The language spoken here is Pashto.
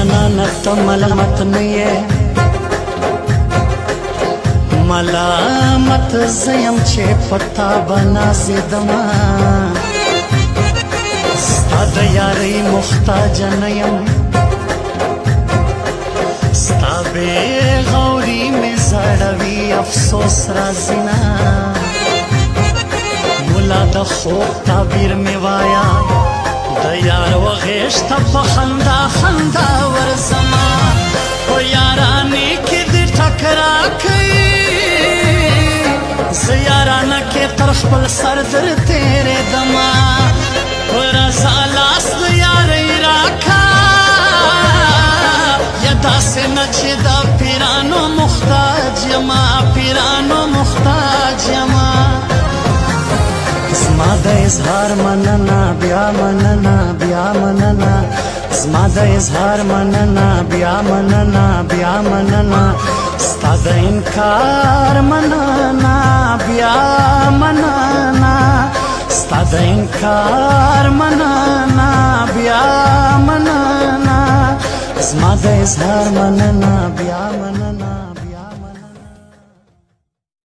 زنانه ته ملامت نه یې ملامت زه یم چې په تا به نازېدمه ستا د یارۍ محتاجه نه یم ستا بېغوري مې زړوي افسوس راځي نه ملا د خوب تعبیر مې وایه د یار و غیږ ته په خندا خندا ورځمه په یارانې کې دې ټک راکوي زه یارانه کې تر خپل سر در تېرېدمه په رضا لاس د یارۍ راکه یا داسې نه چې د پیرانو محتاج یمه پیرانو محتاج یمه زما د اظهار مننه بیا مننه بیا مننه زما د اظهار مننه بیا مننه بیا مننه ستا د انکار مننه بیا مننه ستا د انکار مننه بیا مننه زما د اظهار مننه بیا مننه